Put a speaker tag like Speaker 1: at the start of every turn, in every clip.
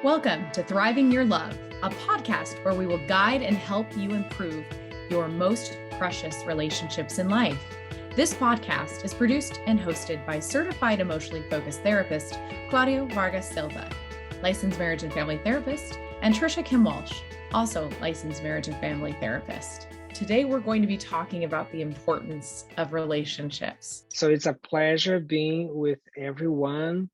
Speaker 1: Welcome to Thriving Your Love, a podcast where we will guide and help you improve your most precious relationships in life. This podcast is produced and hosted by certified emotionally focused therapist Claudio Vargas Silva, licensed marriage and family therapist, and Trisha Kim Walsh, also licensed marriage and family therapist. Today, we're going to be talking about the importance of relationships.
Speaker 2: So it's a pleasure being with everyone.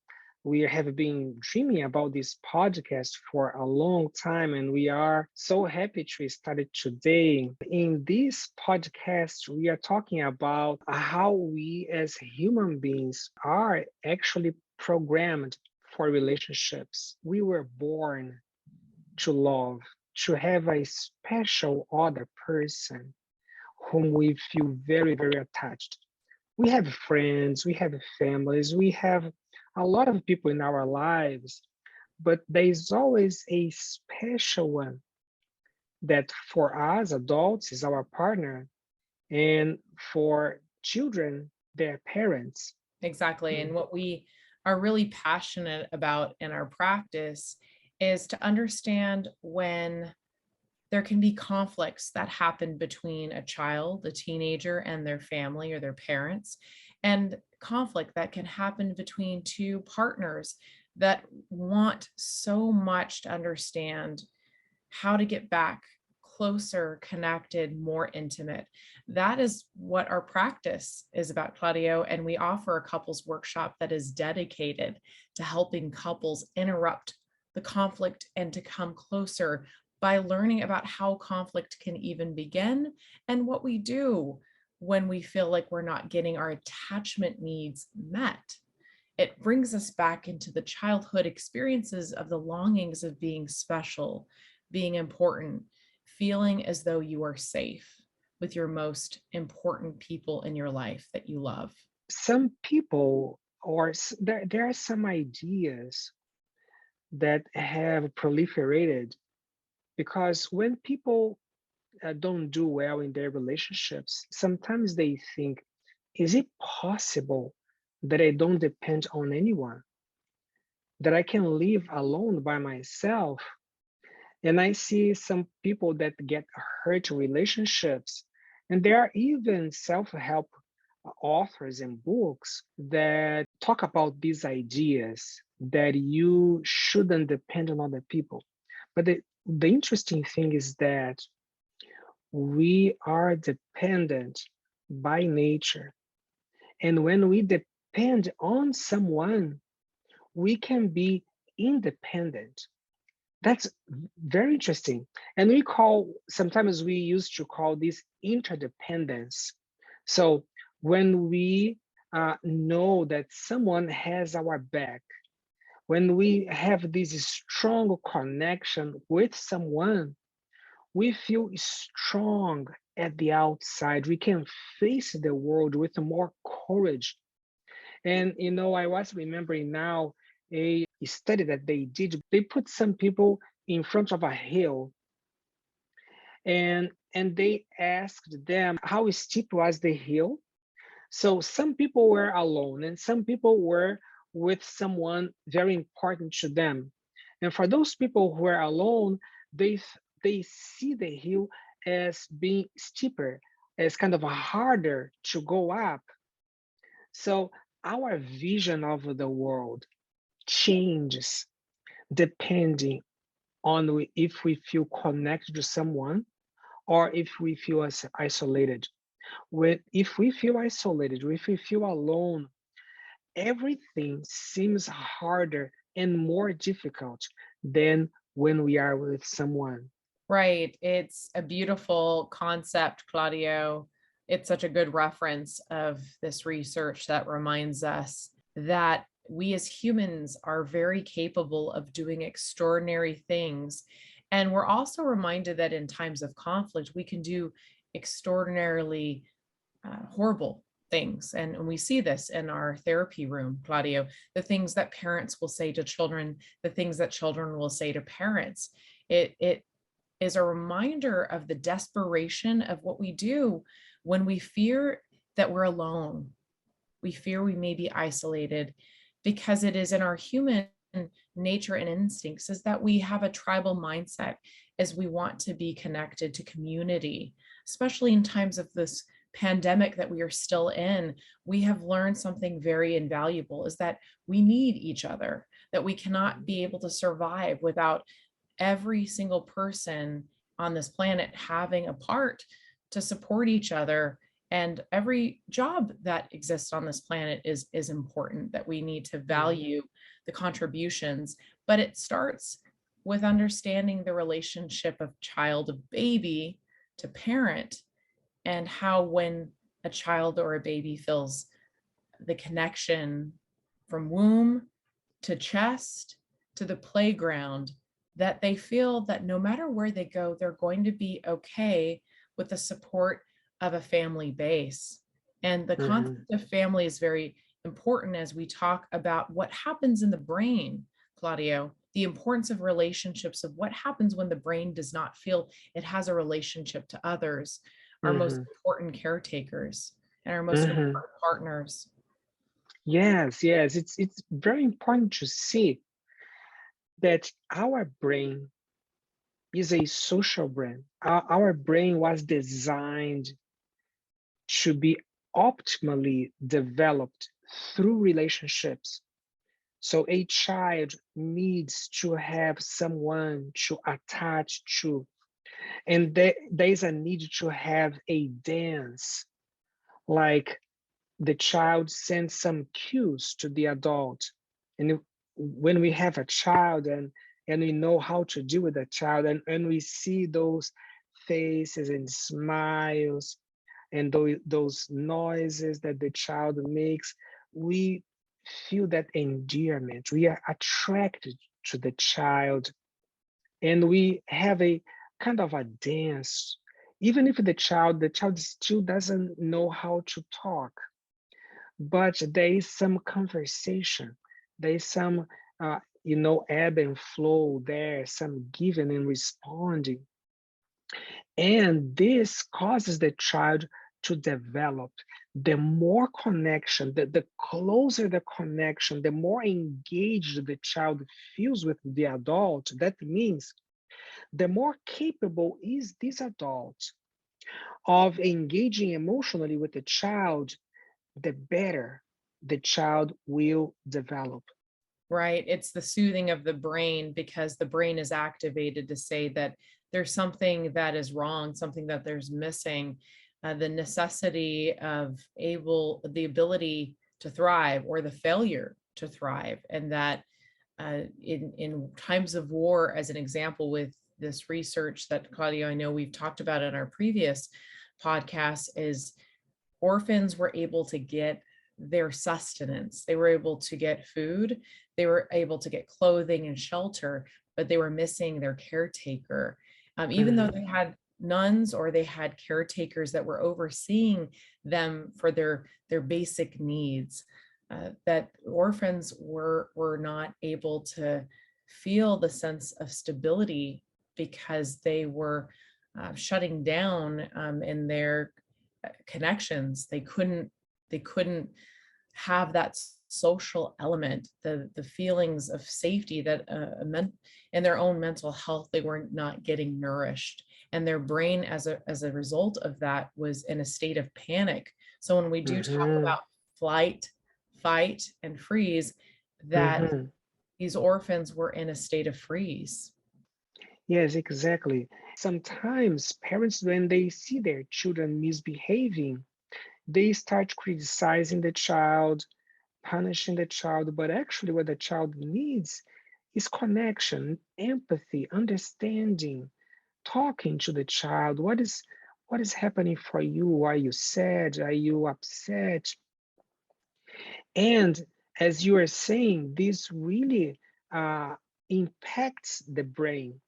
Speaker 2: We have been dreaming about this podcast for a long time, and we are so happy to start it today. In this podcast, we are talking about how we as human beings are actually programmed for relationships. We were born to love, to have a special other person whom we feel very, very attached. We have friends, we have families, we have a lot of people in our lives, but there's always a special one that for us adults is our partner, and for children, their parents.
Speaker 1: Exactly. And what we are really passionate about in our practice is to understand when there can be conflicts that happen between a child, a teenager, and their family or their parents, and conflict that can happen between two partners that want so much to understand how to get back closer, connected, more intimate. That is what our practice is about, Claudio. And we offer a couples workshop that is dedicated to helping couples interrupt the conflict and to come closer by learning about how conflict can even begin and what we do when we feel like we're not getting our attachment needs met. It brings us back into the childhood experiences of the longings of being special, being important, feeling as though you are safe with your most important people in your life that you love.
Speaker 2: Some people, there are some ideas that have proliferated because when people don't do well in their relationships, sometimes they think, is it possible that I don't depend on anyone? That I can live alone by myself? And I see some people that get hurt in relationships, and there are even self-help authors and books that talk about these ideas that you shouldn't depend on other people. But the interesting thing is that we are dependent by nature. And when we depend on someone, we can be independent. That's very interesting. And sometimes we used to call this interdependence. So when we know that someone has our back, when we have this strong connection with someone, we feel strong at the outside. We can face the world with more courage. And I was remembering now a study that they did. They put some people in front of a hill, and they asked them how steep was the hill. So some people were alone and some people were with someone very important to them. And for those people who are alone, they see the hill as being steeper, as kind of harder to go up. So our vision of the world changes depending on if we feel connected to someone or if we feel isolated. If we feel isolated, if we feel alone, everything seems harder and more difficult than when we are with someone.
Speaker 1: Right. It's a beautiful concept, Claudio. It's such a good reference of this research that reminds us that we as humans are very capable of doing extraordinary things. And we're also reminded that in times of conflict, we can do extraordinarily horrible things. And we see this in our therapy room, Claudio, the things that parents will say to children, the things that children will say to parents. It is a reminder of the desperation of what we do when we fear that we're alone. We fear we may be isolated because it is in our human nature and instincts is that we have a tribal mindset as we want to be connected to community, especially in times of this pandemic that we are still in. We have learned something very invaluable is that we need each other, that we cannot be able to survive without every single person on this planet having a part to support each other. And every job that exists on this planet is important, that we need to
Speaker 2: Mhm.
Speaker 1: value the contributions. But it starts with understanding the relationship of child of baby to parent, and how when a child or a baby feels the connection from womb to chest to the playground, that they feel that no matter where they go, they're going to be okay with the support of a family base. And the
Speaker 2: Mhm.
Speaker 1: concept of family is very important as we talk about what happens in the brain, Claudio, the importance of relationships, of what happens when the brain does not feel it has a relationship to others, our most
Speaker 2: Mhm.
Speaker 1: important caretakers and our most
Speaker 2: Mhm.
Speaker 1: important partners.
Speaker 2: Yes, yes. It's very important to see that our brain is a social brain. Our brain was designed to be optimally developed through relationships. So a child needs to have someone to attach to, and there's a need to have a dance, like the child sends some cues to the adult. And when we have a child and we know how to deal with a child, and we see those faces and smiles and those noises that the child makes, we feel that endearment. We are attracted to the child, and we have a kind of a dance. Even if the child still doesn't know how to talk, but there is some conversation, there is some ebb and flow there, some giving and responding, and this causes the child to develop. The more connection, the closer the connection, the more engaged the child feels with the adult. That means the more capable is this adult of engaging emotionally with the child, the better the child will develop.
Speaker 1: Right? It's the soothing of the brain because the brain is activated to say that there's something that is wrong, something that there's missing, the necessity of the ability to thrive or the failure to thrive. And that in times of war, as an example, with this research that Claudio, I know we've talked about in our previous podcast, is orphans were able to get their sustenance. They were able to get food, they were able to get clothing and shelter, but they were missing their caretaker. Even though
Speaker 2: Mhm.
Speaker 1: they had nuns or they had caretakers that were overseeing them for their basic needs, that orphans were not able to feel the sense of stability because they were shutting down in their connections. They couldn't have that social element, the feelings of safety that meant in their own mental health they were not getting nourished, and their brain as a result of that was in a state of panic. So when we do talk
Speaker 2: Mhm.
Speaker 1: about flight, fight, and freeze, that
Speaker 2: Mhm.
Speaker 1: these orphans were in a state of freeze.
Speaker 2: Yes, exactly. Sometimes parents, when they see their children misbehaving, they start criticizing the child, punishing the child, but actually, what the child needs is connection, empathy, understanding, talking to the child. What is happening for you? Are you sad? Are you upset? And as you are saying, this really uh, impacts the brain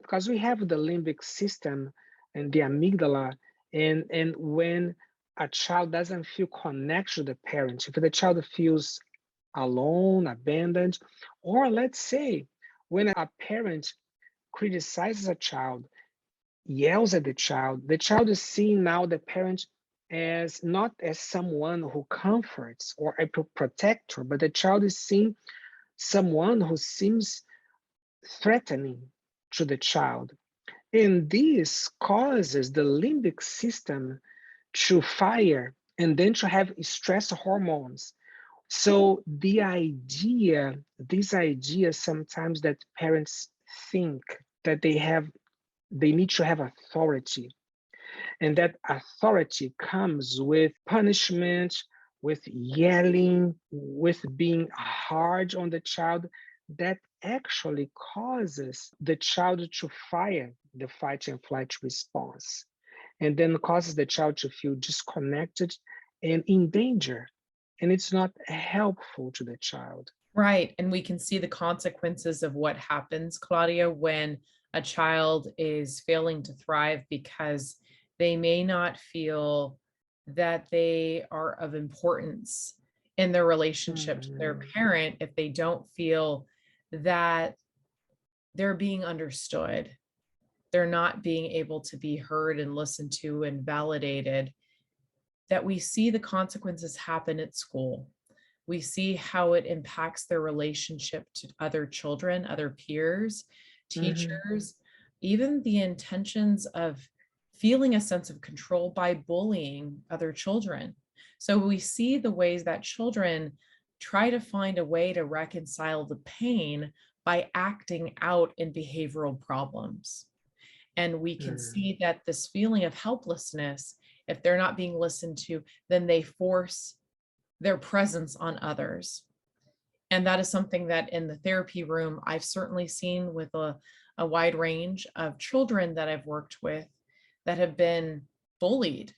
Speaker 2: because we have the limbic system and the amygdala. And when a child doesn't feel connection to the parent, if the child feels alone, abandoned, or let's say when a parent criticizes a child, yells at the child is seeing now the parent as not as someone who comforts or a protector, but the child is seeing someone who seems threatening to the child. And this causes the limbic system to fire and then to have stress hormones. So this idea sometimes that parents think that they need to have authority, and that authority comes with punishment, with yelling, with being hard on the child, that actually causes the child to fire the fight and flight response, and then causes the child to feel disconnected and in danger. And it's not helpful to the child.
Speaker 1: Right. And we can see the consequences of what happens, Claudia, when a child is failing to thrive because they may not feel that they are of importance in their relationship to their
Speaker 2: Mhm.
Speaker 1: parent, if they don't feel that they're being understood, they're not being able to be heard and listened to and validated, that we see the consequences happen at school. We see how it impacts their relationship to other children, other peers,
Speaker 2: Mhm.
Speaker 1: teachers, even the intentions of feeling a sense of control by bullying other children. So we see the ways that children try to find a way to reconcile the pain by acting out in behavioral problems. And we can
Speaker 2: Mhm.
Speaker 1: see that this feeling of helplessness, if they're not being listened to, then they force their presence on others. And that is something that in the therapy room, I've certainly seen with a wide range of children that I've worked with that have been bullied,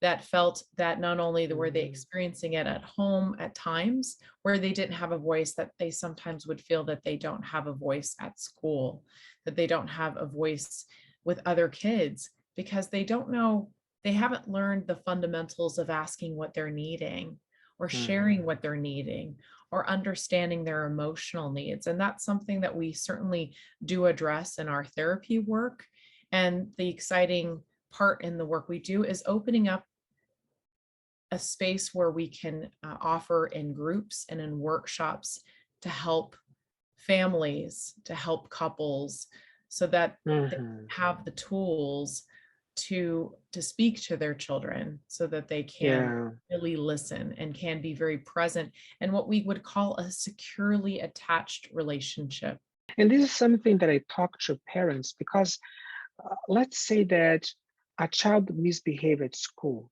Speaker 1: that felt that not only were they
Speaker 2: Mhm.
Speaker 1: experiencing it at home at times where they didn't have a voice, that they sometimes would feel that they don't have a voice at school, that they don't have a voice with other kids because they don't know, they haven't learned the fundamentals of asking what they're needing or sharing
Speaker 2: Mhm.
Speaker 1: what they're needing or understanding their emotional needs. And that's something that we certainly do address in our therapy work. And the exciting part in the work we do is opening up a space where we can offer in groups and in workshops to help families, to help couples, so that they
Speaker 2: Mhm.
Speaker 1: have the tools to speak to their children so that they can
Speaker 2: Yeah.
Speaker 1: really listen and can be very present and what we would call a securely attached relationship.
Speaker 2: And this is something that I talk to parents because let's say that a child misbehaves at school.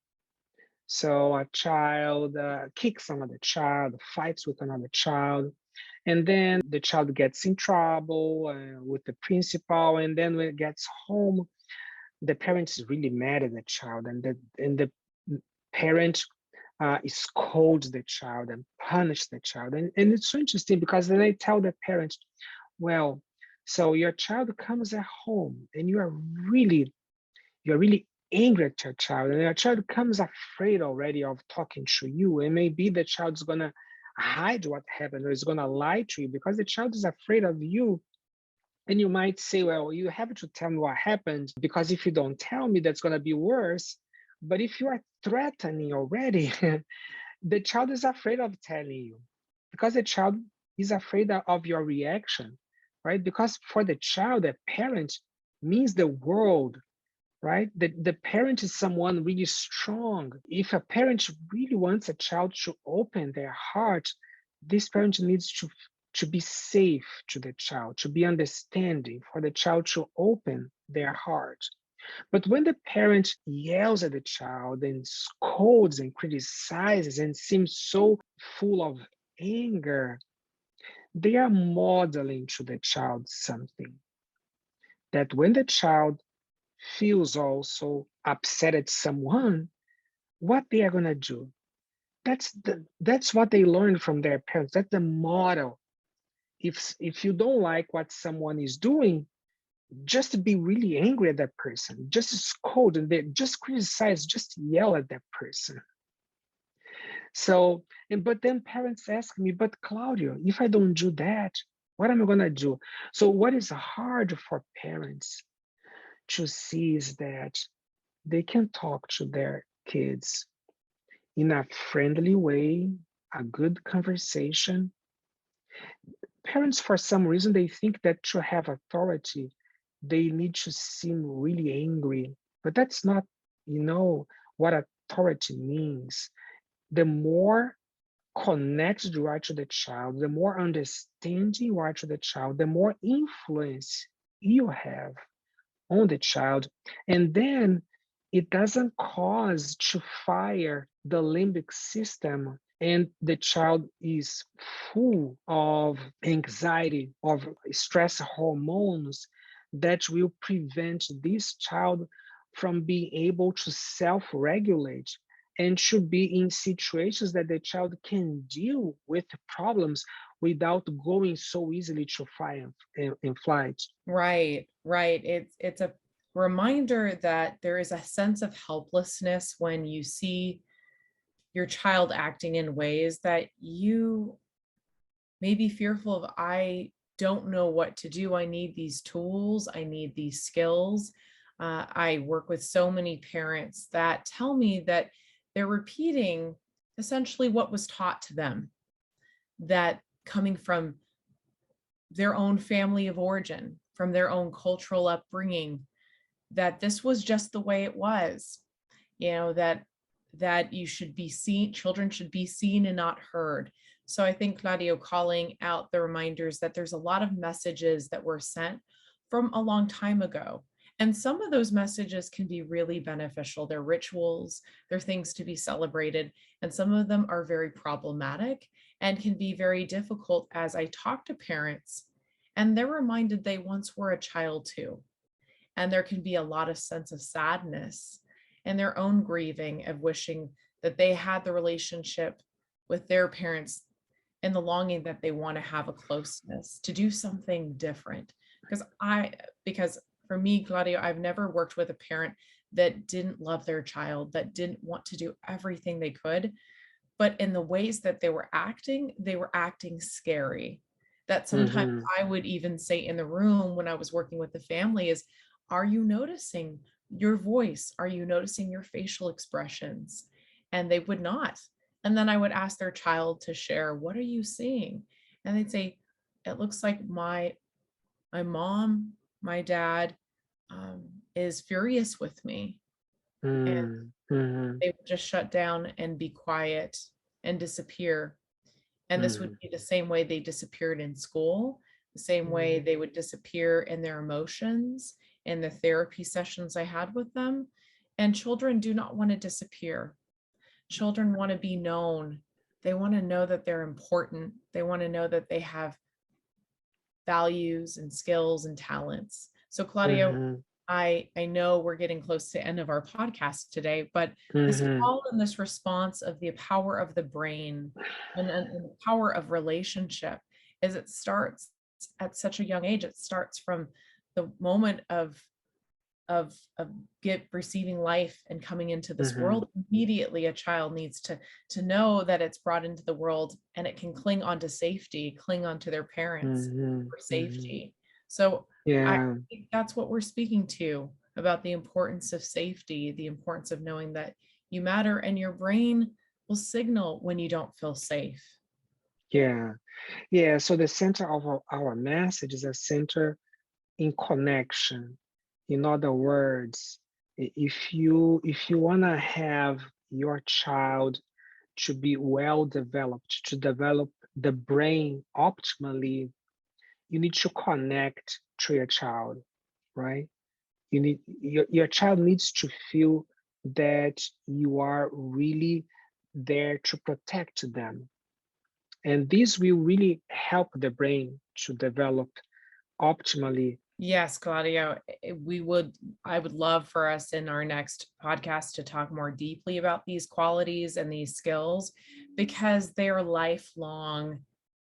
Speaker 2: So a child kicks another child, fights with another child, and then the child gets in trouble with the principal. And then when it gets home, the parent is really mad at the child, and the parent scolds the child and punish the child. And it's so interesting because then I tell the parent, well, so your child comes at home and you're really angry at your child, and your child comes afraid already of talking to you, and maybe the child's gonna hide what happened or is gonna lie to you because the child is afraid of you. And you might say, well, you have to tell me what happened because if you don't tell me, that's gonna be worse. But if you are threatening already, the child is afraid of telling you because the child is afraid of your reaction, right? Because for the child, a parent means the world, right? The parent is someone really strong. If a parent really wants a child to open their heart, this parent needs to be safe to the child, to be understanding, for the child to open their heart. But when the parent yells at the child and scolds and criticizes and seems so full of anger, they are modeling to the child something that when the child feels also upset at someone, what they are gonna do. That's what they learned from their parents. That's the model. If you don't like what someone is doing, just be really angry at that person. Just scold and just criticize, just yell at that person. So, and but then parents ask me, but Claudio, if I don't do that, what am I gonna do? So what is hard for parents to see is that they can talk to their kids in a friendly way, a good conversation, Parents, for some reason, they think that to have authority, they need to seem really angry, but that's not, you know, what authority means. The more connected you are to the child, the more understanding you are to the child, the more influence you have on the child. And then it doesn't cause to fire the limbic system and the child is full of anxiety, of stress hormones that will prevent this child from being able to self-regulate and to be in situations that the child can deal with problems without going so easily to fight and flight.
Speaker 1: Right, right. It's a reminder that there is a sense of helplessness when you see your child acting in ways that you may be fearful of. I don't know what to do. I need these tools. I need these skills. I work with so many parents that tell me that they're repeating essentially what was taught to them, that coming from their own family of origin, from their own cultural upbringing, that this was just the way it was, that you should be seen, children should be seen and not heard. So I think, Claudio, calling out the reminders that there's a lot of messages that were sent from a long time ago. And some of those messages can be really beneficial. They're rituals, they're things to be celebrated, and some of them are very problematic and can be very difficult as I talk to parents and they're reminded they once were a child too. And there can be a lot of sense of sadness and their own grieving of wishing that they had the relationship with their parents and the longing that they want to have a closeness to do something different. Because for me, Claudio, I've never worked with a parent that didn't love their child, that didn't want to do everything they could, but in the ways that they were acting scary. That sometimes
Speaker 2: Mhm,
Speaker 1: I would even say in the room when I was working with the family is, are you noticing your voice? Are you noticing your facial expressions? And they would not. And then I would ask their child to share, what are you seeing? And they'd say, it looks like my mom, my dad is furious with me. And
Speaker 2: mm, mhm,
Speaker 1: they would just shut down and be quiet and disappear. And this would
Speaker 2: mhm,
Speaker 1: be the same way they disappeared in school, the same way
Speaker 2: mhm,
Speaker 1: they would disappear in their emotions, in the therapy sessions I had with them. And children do not want to disappear. Children want to be known. They want to know that they're important. They want to know that they have values and skills and talents. So Claudio,
Speaker 2: mhm,
Speaker 1: I know we're getting close to the end of our podcast today, but this
Speaker 2: mhm,
Speaker 1: call and this response of the power of the brain and the power of relationship is it starts at such a young age. It starts from the moment of get receiving life and coming into this
Speaker 2: mhm,
Speaker 1: world. Immediately a child needs to know that it's brought into the world and it can cling on to safety, cling on to their parents
Speaker 2: mhm,
Speaker 1: for
Speaker 2: mhm.
Speaker 1: safety. So I
Speaker 2: Yeah,
Speaker 1: think that's what we're speaking to about the importance of safety, the importance of knowing that you matter and your brain will signal when you don't feel safe.
Speaker 2: yeah, yeah. So the center of our message is a center in connection. In other words, if you wanna have your child to be well developed, to develop the brain optimally, you need to connect to your child, right? Your child needs to feel that you are really there to protect them. And this will really help the brain to develop optimally.
Speaker 1: Yes, Claudio, I would love for us in our next podcast to talk more deeply about these qualities and these skills because they are lifelong,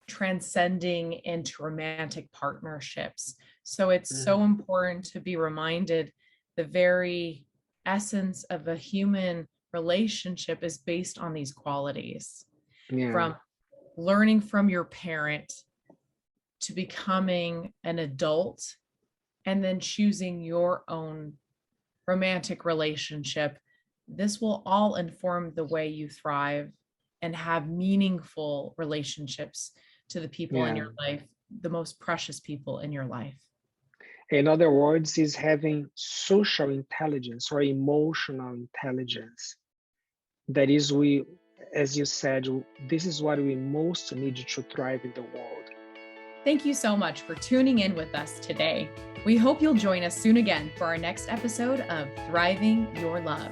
Speaker 1: transcending into romantic partnerships. So it's so
Speaker 2: Mhm.
Speaker 1: important to be reminded the very essence of a human relationship is based on these qualities,
Speaker 2: Yeah.
Speaker 1: from learning from your parent to becoming an adult and then choosing your own romantic relationship. This will all inform the way you thrive and have meaningful relationships to the people in
Speaker 2: Yeah.
Speaker 1: your life, the most precious people in your life.
Speaker 2: In other words, is having social intelligence or emotional intelligence. That is, we, as you said, this is what we most need to thrive in the world.
Speaker 1: Thank you so much for tuning in with us today. We hope you'll join us soon again for our next episode of Thriving Your Love.